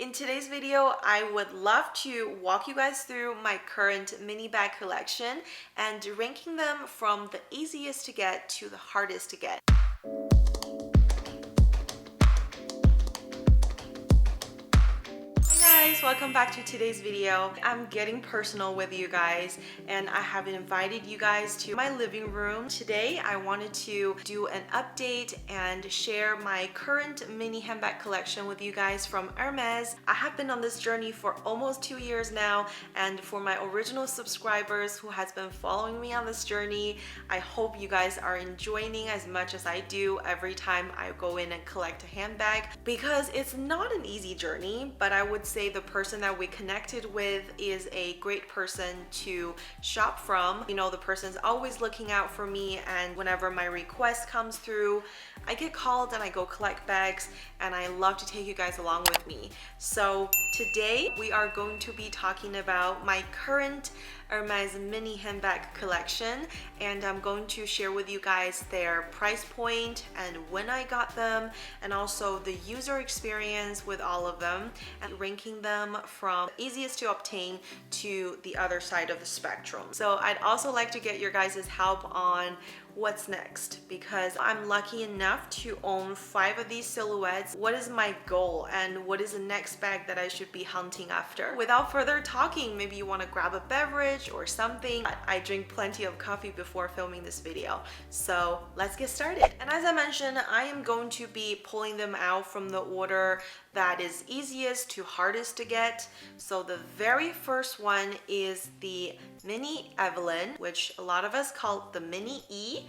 In today's video, I would love to walk you guys through my current mini bag collection and ranking them from the easiest to get to the hardest to get. Welcome back to today's video. I'm getting personal with you guys and I have invited you guys to my living room. Today I wanted to do an update and share my current mini handbag collection with you guys from Hermès. I have been on this journey for almost 2 years now, and for my original subscribers who has been following me on this journey, I hope you guys are enjoying as much as I do every time I go in and collect a handbag, because it's not an easy journey, but I would say the person that we connected with is a great person to shop from. You know, the person's always looking out for me, and whenever my request comes through, I get called and I go collect bags, and I love to take you guys along with me. So today we are going to be talking about my current Hermès mini handbag collection, and I'm going to share with you guys their price point and when I got them, and also the user experience with all of them, and ranking them from easiest to obtain to the other side of the spectrum. So I'd also like to get your guys' help on what's next, because I'm lucky enough to own 5 of these silhouettes. What is my goal and what is the next bag that I should be hunting after? Without further talking, maybe you want to grab a beverage or something. I drink plenty of coffee before filming this video, so let's get started. And as I mentioned, I am going to be pulling them out from the order that is easiest to hardest to get. So the very first one is the Mini Evelyn, which a lot of us call the Mini E.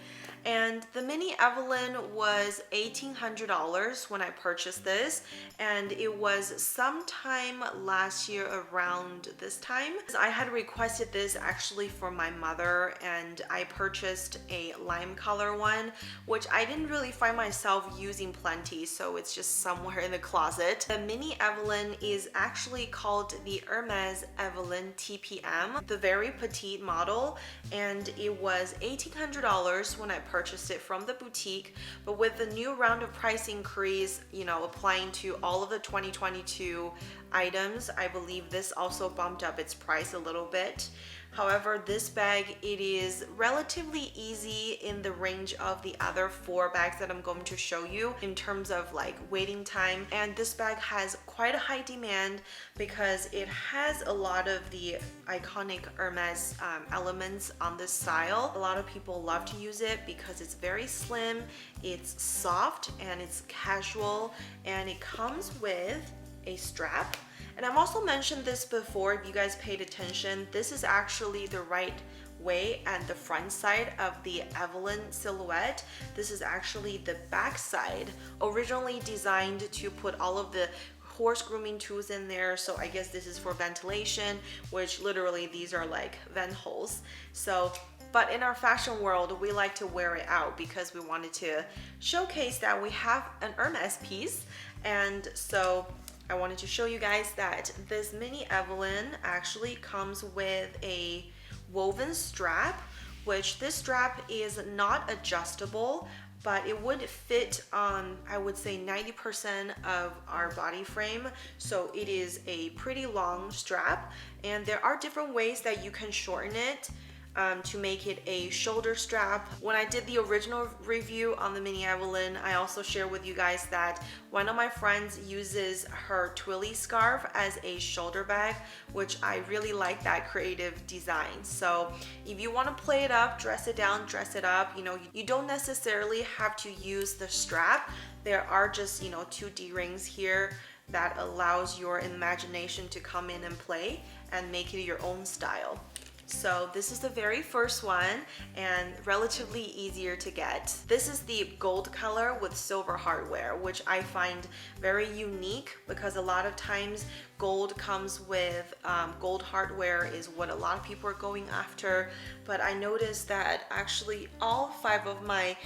And the Mini Evelyn was $1,800 when I purchased this, and it was sometime last year around this time. I had requested this actually for my mother, and I purchased a lime color one, which I didn't really find myself using plenty, so it's just somewhere in the closet. The Mini Evelyn is actually called the Hermès Evelyn TPM, the very petite model, and it was $1,800 when I purchased it from the boutique. But with the new round of price increase, you know, applying to all of the 2022 items, I believe this also bumped up its price a little bit. However, this bag, it is relatively easy in the range of the other 4 bags that I'm going to show you in terms of like waiting time. And this bag has quite a high demand because it has a lot of the iconic Hermès elements on this style. A lot of people love to use it because it's very slim, it's soft, and it's casual, and it comes with a strap. And I've also mentioned this before, if you guys paid attention, this is actually the right way and the front side of the Evelyn silhouette. This is actually the back side, originally designed to put all of the horse grooming tools in there. So I guess this is for ventilation, which literally these are like vent holes. So but in our fashion world, we like to wear it out because we wanted to showcase that we have an Hermès piece. And so I wanted to show you guys that this Mini Evelyn actually comes with a woven strap, which this strap is not adjustable, but it would fit on, I would say, 90% of our body frame. So it is a pretty long strap, and there are different ways that you can shorten it to make it a shoulder strap. When I did the original review on the Mini Evelyn, I also shared with you guys that one of my friends uses her twilly scarf as a shoulder bag, which I really like that creative design. So if you want to play it up, dress it down, dress it up, you know, you don't necessarily have to use the strap. There are just, you know, 2 D-rings here that allows your imagination to come in and play and make it your own style. So this is the very first one, and relatively easier to get. This is the gold color with silver hardware, which I find very unique because a lot of times gold comes with gold hardware is what a lot of people are going after. But I noticed that actually all 5 of my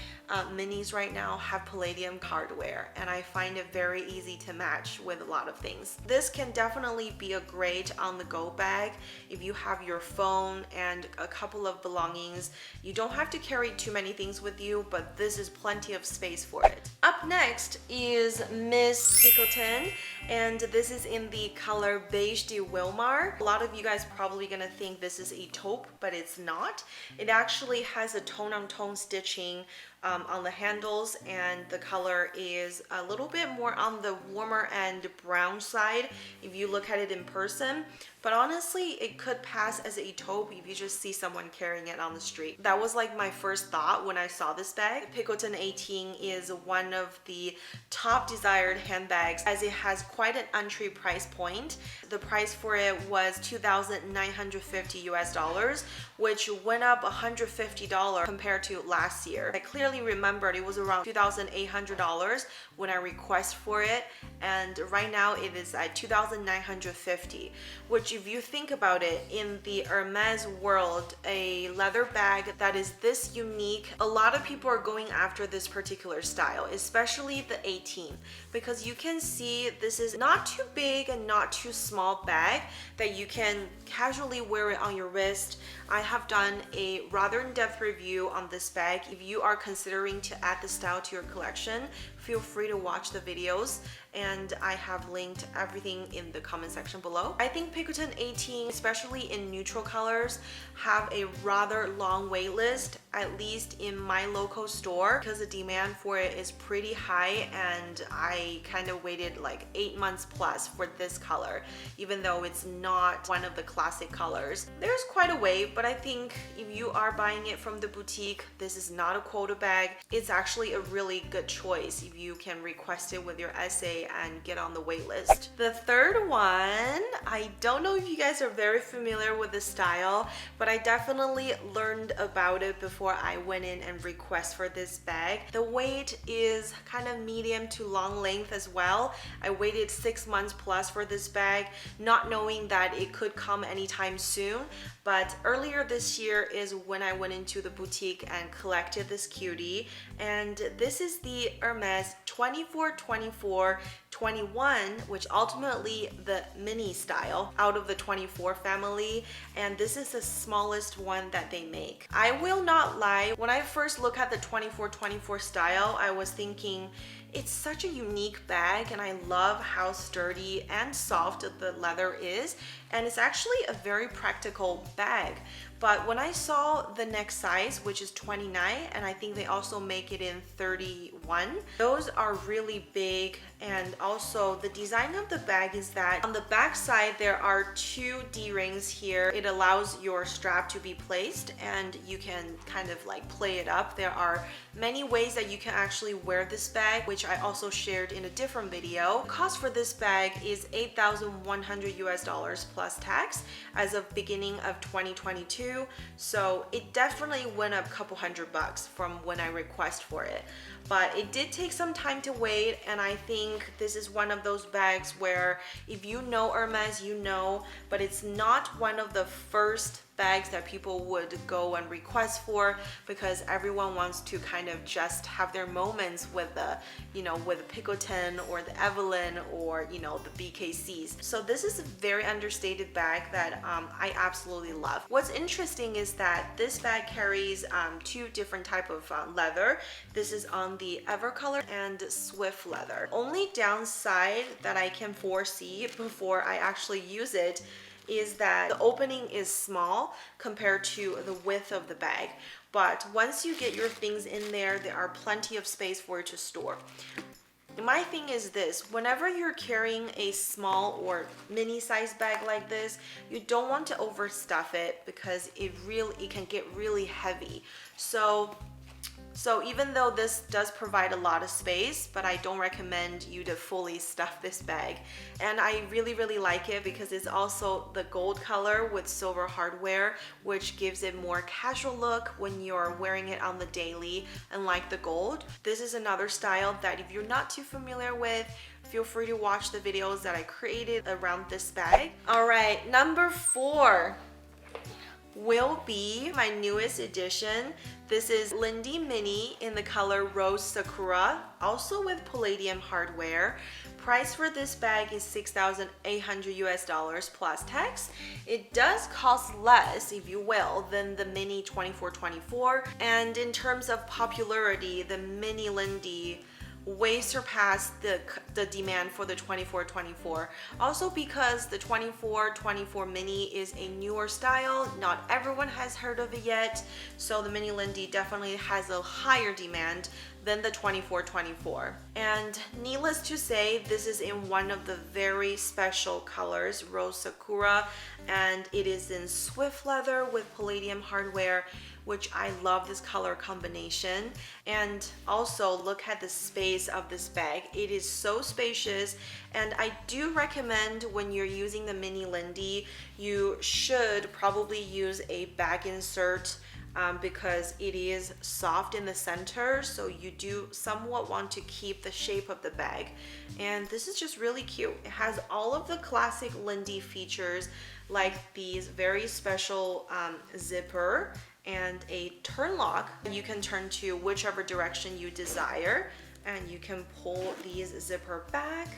minis right now have palladium hardware, and I find it very easy to match with a lot of things. This can definitely be a great on-the-go bag if you have your phone phone and a couple of belongings. You don't have to carry too many things with you, but this is plenty of space for it. Up next is Miss Picotin, and this is in the color Beige de Wilmar. A lot of you guys probably gonna think this is a taupe, but it's not. It actually has a tone-on-tone stitching on the handles, and the color is a little bit more on the warmer and brown side if you look at it in person. But honestly, it could pass as a taupe if you just see someone carrying it on the street. That was like my first thought when I saw this bag. Picotin 18 is one of the top desired handbags as it has quite an entry price point. The price for it was $2,950 US, which went up $150 compared to last year. I clearly remembered it was around $2,800 when I request for it, and right now it is at $2,950, which if you think about it, in the Hermès world, a leather bag that is this unique, a lot of people are going after this particular style, especially the 18, because you can see this is not too big and not too small bag that you can casually wear it on your wrist. I have done a rather in-depth review on this bag. If you are considering to add the style to your collection, feel free to watch the videos, and I have linked everything in the comment section below. I think Picotin 18, especially in neutral colors, have a rather long wait list, at least in my local store, because the demand for it is pretty high, and I kind of waited like 8 months plus for this color, even though it's not one of the classic colors. There's quite a wait, but I think if you are buying it from the boutique, this is not a quota bag. It's actually a really good choice if you can request it with your essay and get on the wait list. The third one, I don't know if you guys are very familiar with the style, but I definitely learned about it before I went in and request for this bag. The weight is kind of medium to long length as well. I waited 6 months plus for this bag, not knowing that it could come anytime soon, but earlier this year is when I went into the boutique and collected this cutie, and this is the Hermès 24-24-21, which ultimately the mini style out of the 24 family, and this is the smallest one that they make. I will not lie, when I first look at the 24-24 style, I was thinking it's such a unique bag, and I love how sturdy and soft the leather is, and it's actually a very practical bag. But when I saw the next size, which is 29, and I think they also make it in 31, those are really big. And also the design of the bag is that on the back side there are 2 D-rings here. It allows your strap to be placed, and you can kind of like play it up. There are many ways that you can actually wear this bag, which I also shared in a different video. The cost for this bag is $8,100 US plus tax as of beginning of 2022. So it definitely went up a couple $100 from when I request for it. But it did take some time to wait, and I think this is one of those bags where if you know Hermès, you know, but it's not one of the first bags that people would go and request for, because everyone wants to kind of just have their moments with the, you know, with the Picotin or the Evelyn or, you know, the BKCs. So this is a very understated bag that I absolutely love. What's interesting is that this bag carries 2 different type of leather. This is on the Evercolor and Swift leather. Only downside that I can foresee before I actually use it is that the opening is small compared to the width of the bag. But once you get your things in there, there are plenty of space for it to store. My thing is this, whenever you're carrying a small or mini size bag like this, you don't want to overstuff it because it can get really heavy. So even though this does provide a lot of space, but I don't recommend you to fully stuff this bag. And I really like it because it's also the gold color with silver hardware, which gives it more casual look when you're wearing it on the daily, unlike the gold. This is another style that if you're not too familiar with, feel free to watch the videos that I created around this bag. All right, number 4 will be my newest addition. This is Lindsay Mini in the color Rose Sakura, also with palladium hardware. price for this bag is $6,800 US plus tax. It does cost less, if you will, than the Mini 2424. And in terms of popularity, the Mini Lindy way surpassed the demand for the 2424. Also because the 2424 Mini is a newer style, not everyone has heard of it yet, so the Mini Lindy definitely has a higher demand than the 2424. And needless to say, this is in one of the very special colors, Rose Sakura, and it is in swift leather with palladium hardware, which I love this color combination. And also look at the space of this bag. It is so spacious, and I do recommend when you're using the Mini Lindy, you should probably use a bag insert because it is soft in the center, so you do somewhat want to keep the shape of the bag. And this is just really cute. It has all of the classic Lindy features, like these very special zipper and a turn lock. You can turn to whichever direction you desire, and you can pull these zipper back,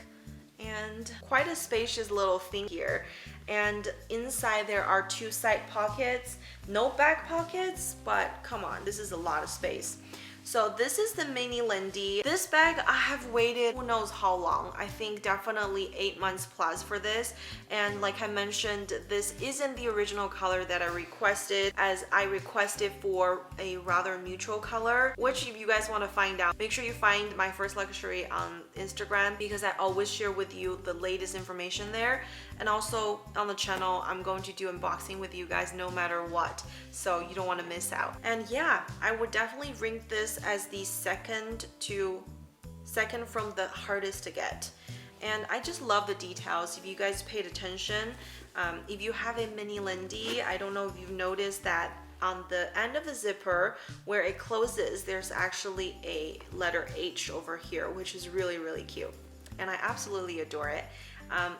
and quite a spacious little thing here. And inside there are 2 side pockets, no back pockets, but come on, this is a lot of space. So this is the Mini Lindy. This bag, I have waited who knows how long. I think definitely 8 months plus for this. And like I mentioned, this isn't the original color that I requested, as I requested for a rather neutral color, which if you guys want to find out, make sure you find MyFirstLuxury on Instagram, because I always share with you the latest information there. And also on the channel, I'm going to do unboxing with you guys no matter what, so you don't want to miss out. And yeah, I would definitely rank this as the second from the hardest to get. And I just love the details. If you guys paid attention, if you have a Mini Lindy, I don't know if you've noticed that on the end of the zipper where it closes, there's actually a letter H over here, which is really, really cute. And I absolutely adore it.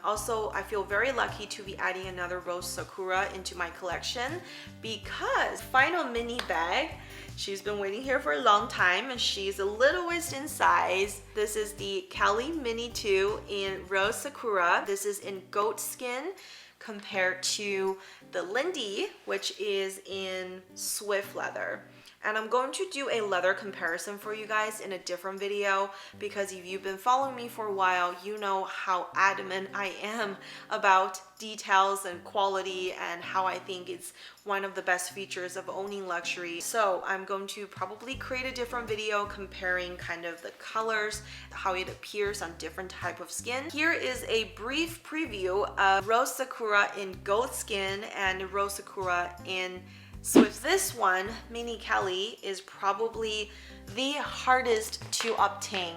Also, I feel very lucky to be adding another Rose Sakura into my collection, because final mini bag, she's been waiting here for a long time, and she's the littlest in size. This is the Cali Mini 2 in Rose Sakura. This is in goat skin compared to the Lindy, which is in swift leather. And I'm going to do a leather comparison for you guys in a different video, because if you've been following me for a while, you know how adamant I am about details and quality, and how I think it's one of the best features of owning luxury. So I'm going to probably create a different video comparing kind of the colors, how it appears on different type of skin. Here is a brief preview of Rose Sakura in goat skin and Rose Sakura in swift. This one, Mini Cali, is probably the hardest to obtain,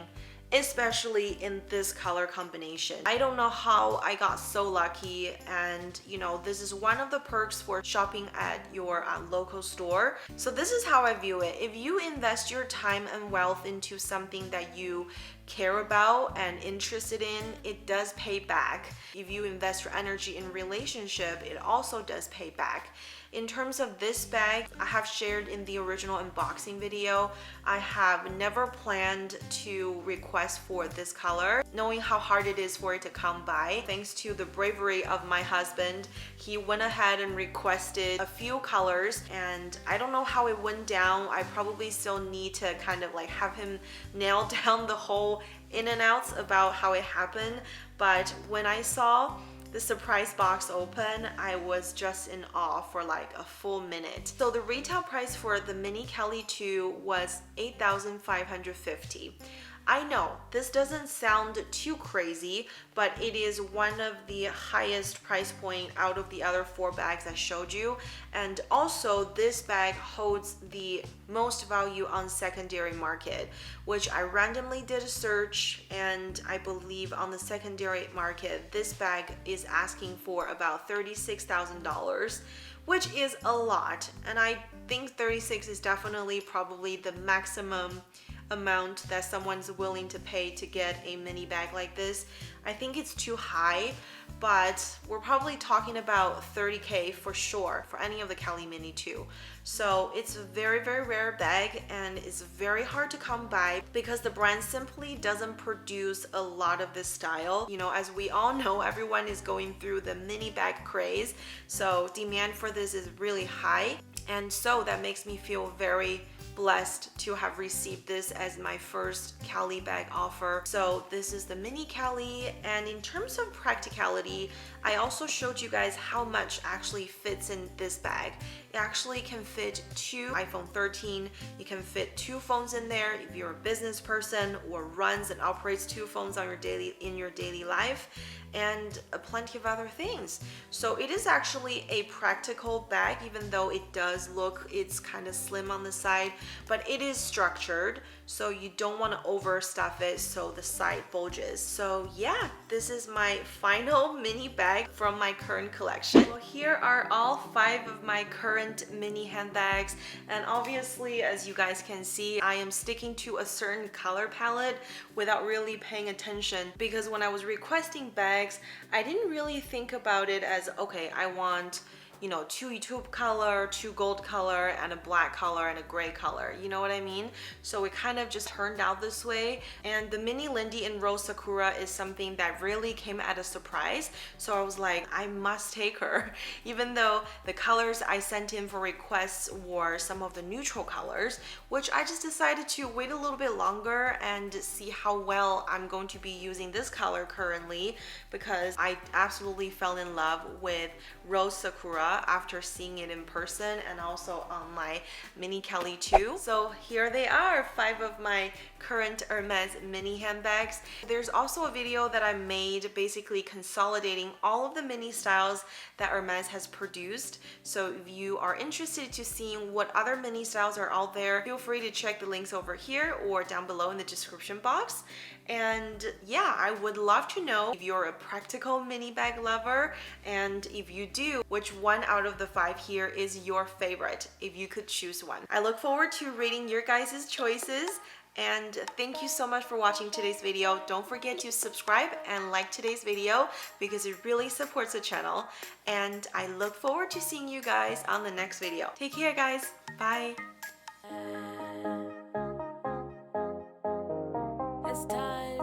especially in this color combination. I don't know how I got so lucky, and you know, this is one of the perks for shopping at your local store. So this is how I view it. If you invest your time and wealth into something that you care about and interested in, it does pay back. If you invest your energy in relationship, it also does pay back. In terms of this bag, I have shared in the original unboxing video, I have never planned to request for this color, knowing how hard it is for it to come by. Thanks to the bravery of my husband, he went ahead and requested a few colors, and I don't know how it went down. I probably still need to kind of like have him nail down the whole in and outs about how it happened. But when I saw the surprise box open, I was just in awe for like a full minute. So the retail price for the Mini Cali 2 was $8,550. I know this doesn't sound too crazy, but it is one of the highest price point out of the other 4 bags I showed you. And also this bag holds the most value on secondary market, which I randomly did a search, and I believe on the secondary market, this bag is asking for about $36,000, which is a lot. And I think 36 is definitely probably the maximum amount that someone's willing to pay to get a mini bag like this. I think it's too high, but we're probably talking about 30K for sure for any of the Cali Mini too. So it's a very, very rare bag, and it's very hard to come by because the brand simply doesn't produce a lot of this style. You know, as we all know, everyone is going through the mini bag craze, so demand for this is really high, and so that makes me feel very blessed to have received this as my first Cali bag offer. So this is the Mini Cali, and in terms of practicality, I also showed you guys how much actually fits in this bag. It actually can fit 2 iPhone 13. You can fit 2 phones in there if you're a business person or runs and operates 2 phones on in your daily life, and plenty of other things. So it is actually a practical bag, even though it does look, it's kind of slim on the side, but it is structured, so you don't want to overstuff it so the side bulges. So yeah, this is my final mini bag from my current collection. Well, here are all 5 of my current mini handbags, and obviously, as you guys can see, I am sticking to a certain color palette without really paying attention, because when I was requesting bags, I didn't really think about it as, okay, I want, you know, 2 taupe color, 2 gold color, and a black color, and a gray color. You know what I mean? So it kind of just turned out this way. And the Mini Lindy in Rose Sakura is something that really came at a surprise. So I was like, I must take her. Even though the colors I sent in for requests were some of the neutral colors, which I just decided to wait a little bit longer and see how well I'm going to be using this color currently, because I absolutely fell in love with Rose Sakura after seeing it in person and also on my Mini Cali too. So here they are, 5 of my current Hermès mini handbags. There's also a video that I made basically consolidating all of the mini styles that Hermès has produced. So if you are interested to seeing what other mini styles are out there, feel free to check the links over here or down below in the description box. And yeah, I would love to know if you're a practical mini bag lover, and if you do, which one out of the 5 here is your favorite, if you could choose one. I look forward to reading your guys' choices, and thank you so much for watching today's video. Don't forget to subscribe and like today's video because it really supports the channel, and I look forward to seeing you guys on the next video. Take care, guys. Bye. It's time.